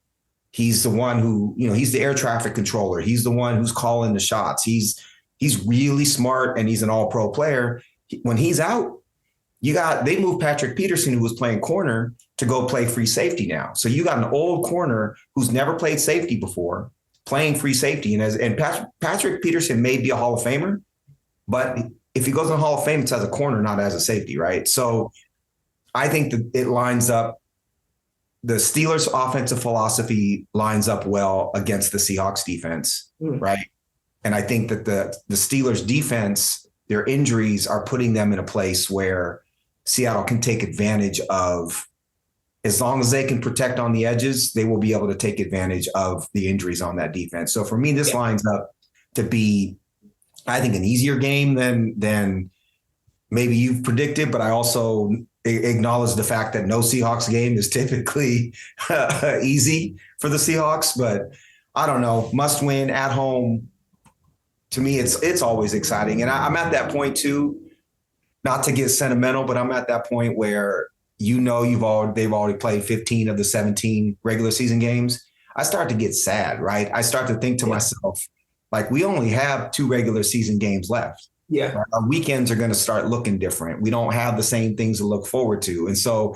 he's the one who, he's the air traffic controller. He's the one who's calling the shots. He's really smart and he's an all-pro player. When he's out, they moved Patrick Peterson, who was playing corner, to go play free safety now. So you got an old corner who's never played safety before playing free safety. And Patrick Peterson may be a Hall of Famer, but if he goes in the Hall of Fame, it's as a corner, not as a safety, right? So I think that it lines up. The Steelers' offensive philosophy lines up well against the Seahawks defense, right? And I think that the Steelers' defense, their injuries are putting them in a place where Seattle can take advantage of. As long as they can protect on the edges, they will be able to take advantage of the injuries on that defense. So for me, this lines up to be, I think, an easier game than maybe you've predicted, but I also acknowledge the fact that no Seahawks game is typically easy for the Seahawks, but I don't know, must win at home. To me, it's always exciting. And I'm at that point too, not to get sentimental, but I'm at that point where, they've already played 15 of the 17 regular season games. I start to get sad, right? I start to think to myself, like, we only have 2 regular season games left. Yeah. Right? Our weekends are going to start looking different. We don't have the same things to look forward to. And so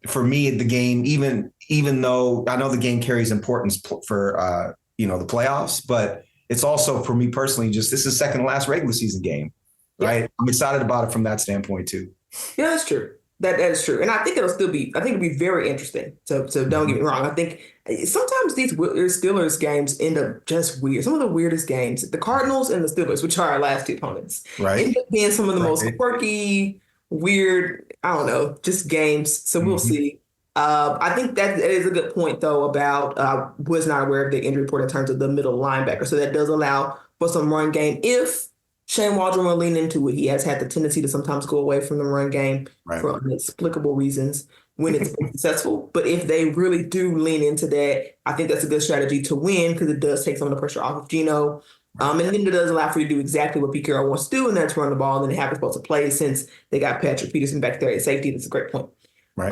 for me, the game, even even though I know the game carries importance for, the playoffs, but it's also for me personally, just this is second to last regular season game, right? Yeah. I'm excited about it from that standpoint too. Yeah, that's true. That is true. And I think it'll be very interesting. So don't get me wrong. I think sometimes these Steelers games end up just weird. Some of the weirdest games, the Cardinals and the Steelers, which are our last two opponents, end up being some of the most quirky, weird, I don't know, just games. So we'll see. I think that is a good point, though, about was not aware of the injury report in terms of the middle linebacker. So that does allow for some run game if Shane Waldron will lean into it. He has had the tendency to sometimes go away from the run game for inexplicable reasons when it's successful. But if they really do lean into that, I think that's a good strategy to win because it does take some of the pressure off of Geno. And then it does allow for you to do exactly what Pete Carroll wants to do, and that's run the ball. And then they have supposed to play since they got Patrick Peterson back there at safety. That's a great point. Right.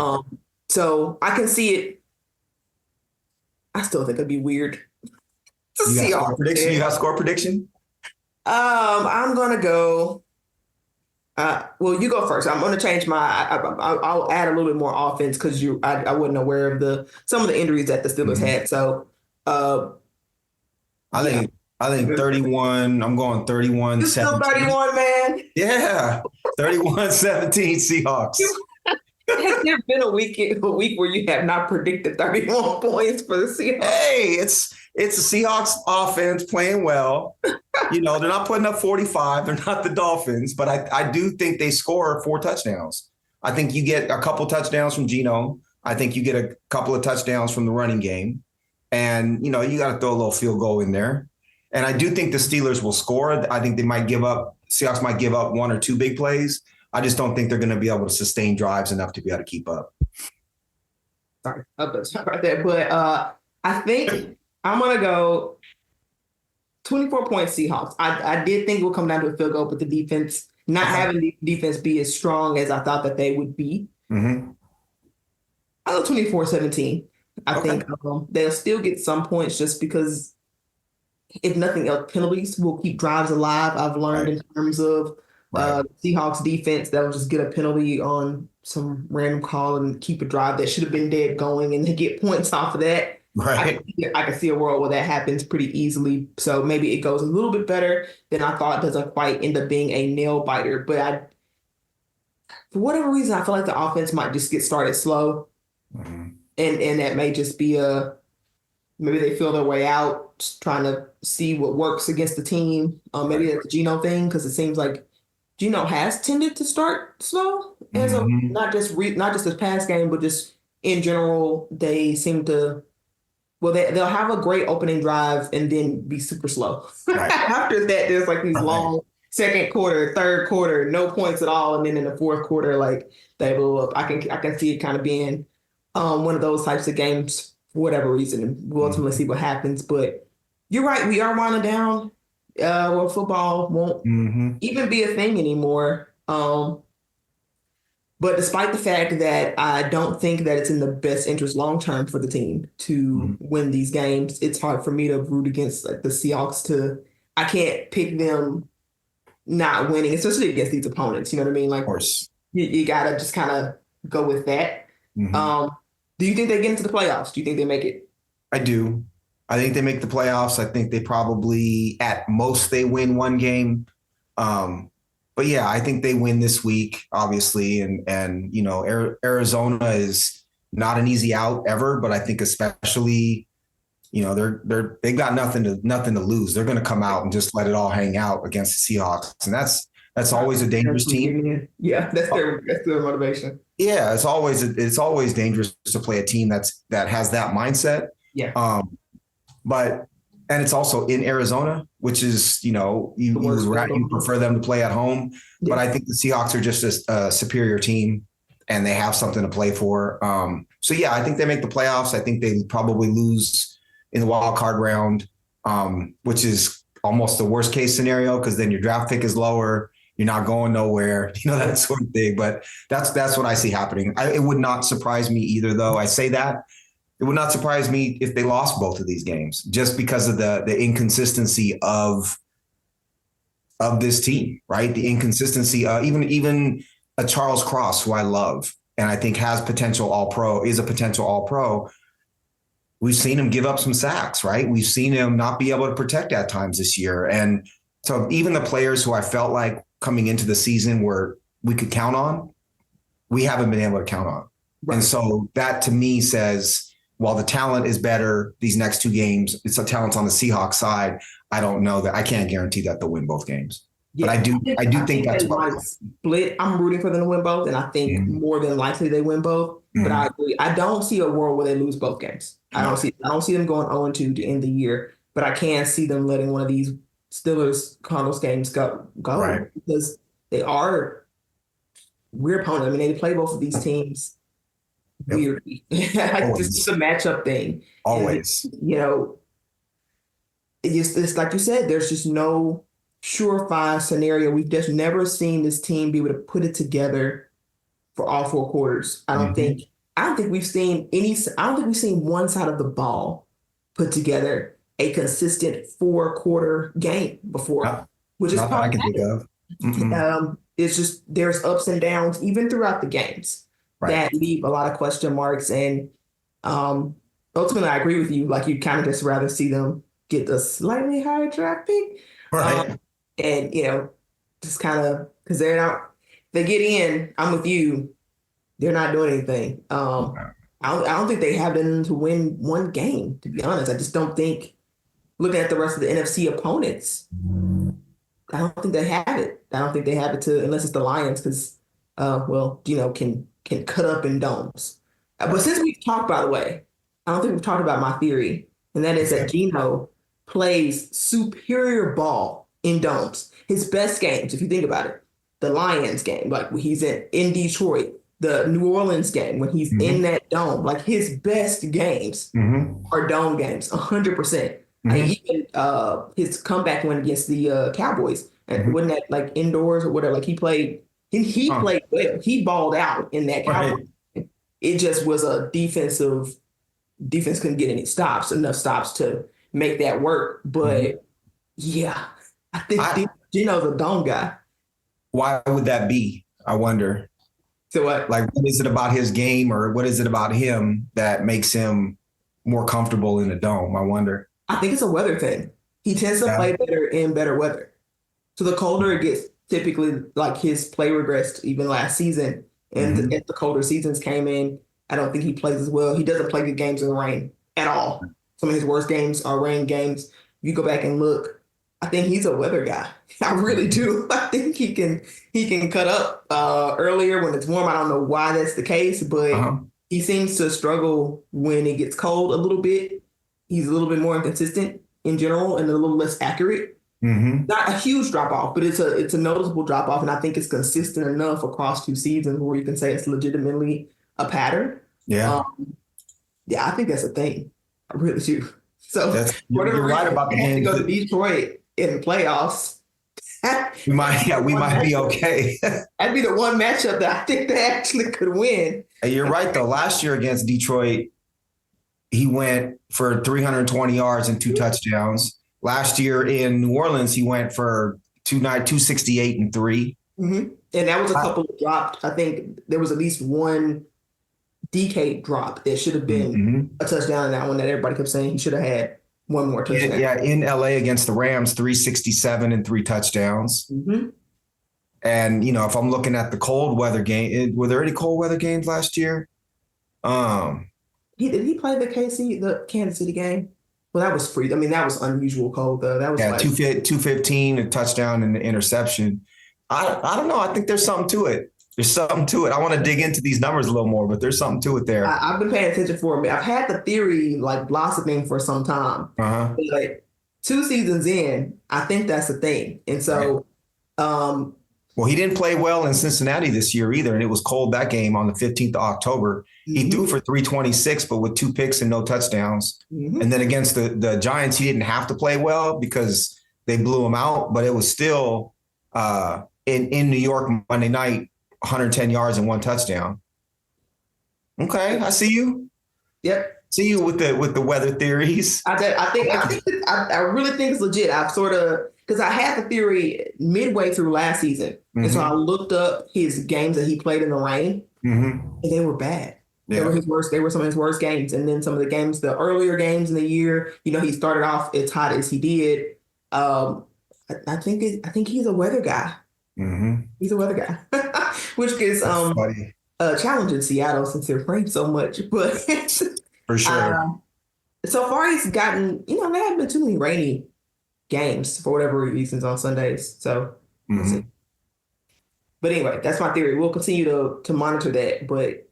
So I can see it. I still think it'd be weird to see all prediction. You got a score prediction? I'm gonna go. Well, you go first. I'm gonna change my. I'll add a little bit more offense because I wasn't aware of some of the injuries that the Steelers had. So, I think 31. I'm going 31. You still 31, man. Yeah, 31-17 Seahawks. Has there been a week where you have not predicted 31 points for the Seahawks? Hey, it's a Seahawks offense playing well. They're not putting up 45. They're not the Dolphins, but I do think they score 4 touchdowns. I think you get a couple touchdowns from Geno. I think you get a couple of touchdowns from the running game. And, you got to throw a little field goal in there. And I do think the Steelers will score. I think Seahawks might give up 1 or 2 big plays. I just don't think they're going to be able to sustain drives enough to be able to keep up. Sorry about that. But I think I'm going to go 24-point Seahawks. I did think it would come down to a field goal, but the defense, not having the defense be as strong as I thought that they would be. Mm-hmm. I'll go 24-17. I think they'll still get some points just because, if nothing else, penalties will keep drives alive. I've learned in terms of Seahawks defense, that will just get a penalty on some random call and keep a drive that should have been dead going, and they get points off of that. Right. I can see a world where that happens pretty easily. So maybe it goes a little bit better than I thought. It doesn't quite end up being a nail biter. But for whatever reason, I feel like the offense might just get started slow. Mm-hmm. And that may just be maybe they feel their way out, just trying to see what works against the team. Maybe that's a Geno thing, because it seems like Geno has tended to start slow as not just this past game, but just in general. They seem to, they'll have a great opening drive and then be super slow. Right. After that, there's like these long second quarter, third quarter, no points at all, and then in the fourth quarter, like they blow up. I can see it kind of being one of those types of games for whatever reason, and we'll ultimately see what happens. But you're right, we are winding down. Where football won't even be a thing anymore. But despite the fact that I don't think that it's in the best interest long-term for the team to win these games, it's hard for me to root against the Seahawks. I can't pick them not winning, especially against these opponents. You know what I mean? Like, of course, you got to just kind of go with that. Mm-hmm. Do you think they get into the playoffs? Do you think they make it? I do. I think they make the playoffs. I think they probably, at most, they win 1 game. But yeah, I think they win this week, obviously. And Arizona is not an easy out ever, but I think especially, they've got nothing to lose. They're going to come out and just let it all hang out against the Seahawks. And that's always a dangerous team. Yeah, that's their motivation. Yeah, it's always dangerous to play a team that has that mindset. Yeah. And it's also in Arizona, which is, you prefer them to play at home. Yeah. But I think the Seahawks are just a superior team, and they have something to play for. So, yeah, I think they make the playoffs. I think they probably lose in the wild card round, which is almost the worst case scenario, because then your draft pick is lower. You're not going nowhere, that sort of thing. But that's what I see happening. It would not surprise me either, though. I say that. It would not surprise me if they lost both of these games, just because of the inconsistency of this team, right? The inconsistency, even a Charles Cross, who I love and I think has potential All-Pro, is a potential All-Pro. we've seen him give up some sacks, right? We've seen him not be able to protect at times this year. And so even the players who I felt like coming into the season where we could count on, we haven't been able to count on. Right. And so that to me says, while the talent is better these next two games, it's a talent on the Seahawks side. I don't know that I can't guarantee that they'll win both games. Yeah, but I do think that's what split. I'm rooting for them to win both, and I think more than likely they win both. But I agree. I don't see a world where they lose both games. I don't see them going 0-2 to end the year, but I can see them letting one of these Steelers Cardinals games go right. Because they are weird opponents. I mean, they play both of these teams weirdly. Like this is a matchup thing. Always. And, it's like you said, there's just no surefire scenario. We've just never seen this team be able to put it together for all four quarters. I don't think we've seen one side of the ball put together a consistent 4-quarter game before, which is probably I can think of. It's just there's ups and downs even throughout the games that leave a lot of question marks. And ultimately, I agree with you. Like, you kind of just rather see them get the slightly higher draft pick. Right. And, just kind of, because they get in, I'm with you, they're not doing anything. I don't think they have them to win one game, to be honest. I just don't think, looking at the rest of the NFC opponents, I don't think they have it. I don't think they have it unless it's the Lions, because, can cut up in domes. But since we've talked, by the way, I don't think we've talked about my theory, and that is that Geno plays superior ball in domes. His best games, if you think about it, the Lions game, like when he's in Detroit, the New Orleans game, when he's in that dome, like his best games are dome games, 100%. Even his comeback win against the Cowboys, and wasn't that like indoors or whatever? Like he played well. He balled out in that Cowboys. Right. It just was a defense couldn't get enough stops to make that work. But I think Geno's a dome guy. Why would that be? I wonder. So what? Like, what is it about his game, or what is it about him that makes him more comfortable in the dome? I wonder. I think it's a weather thing. He tends to play better in better weather. So the colder it gets, typically, like his play regressed even last season. And as the colder seasons came in, I don't think he plays as well. He doesn't play good games in the rain at all. Some of his worst games are rain games. If you go back and look, I think he's a weather guy. I really do. I think he can cut up earlier when it's warm. I don't know why that's the case, but he seems to struggle when it gets cold a little bit. He's a little bit more inconsistent in general and a little less accurate. Not a huge drop off, but it's a noticeable drop off, and I think it's consistent enough across two seasons where you can say it's legitimately a pattern. Yeah, I think that's a thing. I really do. So you're right about the game. To go to Detroit in the playoffs. we might be okay. That'd be the one matchup that I think they actually could win. And you're right though. Last year against Detroit, he went for 320 yards and 2 touchdowns. Last year in New Orleans, he went for 268 and 3. And that was a couple of dropped. I think there was at least one DK drop that should have been a touchdown in that one that everybody kept saying he should have had one more touchdown. Yeah, in LA against the Rams, 367 and 3 touchdowns. And, if I'm looking at the cold weather game, were there any cold weather games last year? Did he play the Kansas City game? Well, that was free. I mean, that was unusual cold, though. That was 215, a touchdown and an interception. I don't know. I think there's something to it. There's something to it. I want to dig into these numbers a little more, but there's something to it there. I've been paying attention for a minute. I've had the theory blossoming for some time. But 2 seasons in, I think that's the thing. And so, well, he didn't play well in Cincinnati this year either, and it was cold that game on the 15th of October. He threw for 326, but with 2 picks and no touchdowns. And then against the Giants, he didn't have to play well because they blew him out, but it was still in New York Monday night, 110 yards and 1 touchdown. Okay, I see you. Yep. See you with the weather theories. I really think it's legit. I've sort of, because I had the theory midway through last season. And so I looked up his games that he played in the rain, and they were bad. They were his worst. They were some of his worst games. And then some of the games, the earlier games in the year, he started off as hot as he did. I think he's a weather guy. Mm-hmm. He's a weather guy, which is a challenge in Seattle since it rains so much. But for sure, so far he's gotten. There haven't been too many rainy games for whatever reasons on Sundays. So, we'll see. But anyway, that's my theory. We'll continue to monitor that. But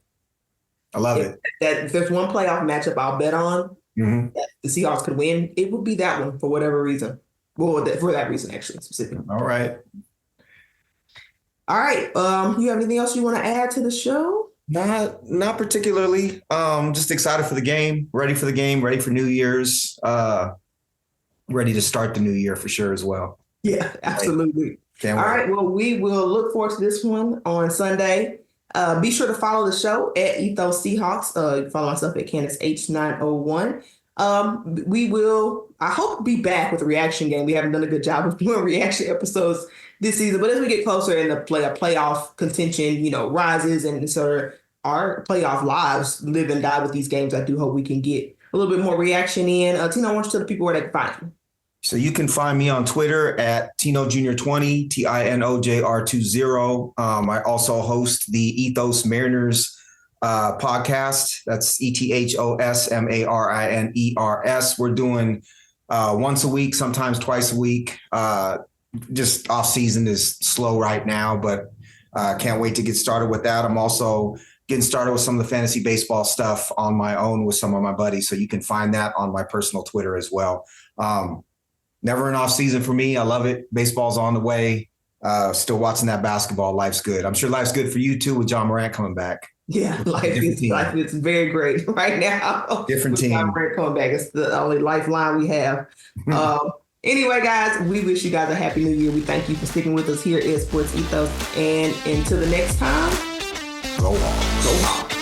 I love it. If there's one playoff matchup I'll bet on that the Seahawks could win, it would be that one for whatever reason. Well, for that reason, actually, specifically. All right. You have anything else you want to add to the show? Not particularly. Just excited for the game, ready for New Year's, ready to start the new year for sure as well. Yeah, absolutely. All right. Well, we will look forward to this one on Sunday. Be sure to follow the show at Ethos Seahawks. Follow myself at Candace H901. We will, I hope, be back with a reaction game. We haven't done a good job of doing reaction episodes this season, but as we get closer and the playoff contention, rises and sort of our playoff lives live and die with these games, I do hope we can get a little bit more reaction in. Tino, I want you to tell the people where they can find you. So you can find me on Twitter at Tino Jr. 20, TINOJR20. I also host the Ethos Mariners podcast. That's ETHOS We're doing once a week, sometimes twice a week. Just off season is slow right now, but can't wait to get started with that. I'm also getting started with some of the fantasy baseball stuff on my own with some of my buddies. So you can find that on my personal Twitter as well. Never an off season for me. I love it. Baseball's on the way. Still watching that basketball. Life's good. I'm sure life's good for you too with John Morant coming back. Yeah, life is very great right now. Different team. John Morant coming back. It's the only lifeline we have. Anyway, guys, we wish you guys a happy new year. We thank you for sticking with us here at Sports Ethos. And until the next time, go Hawks. Go Hawks.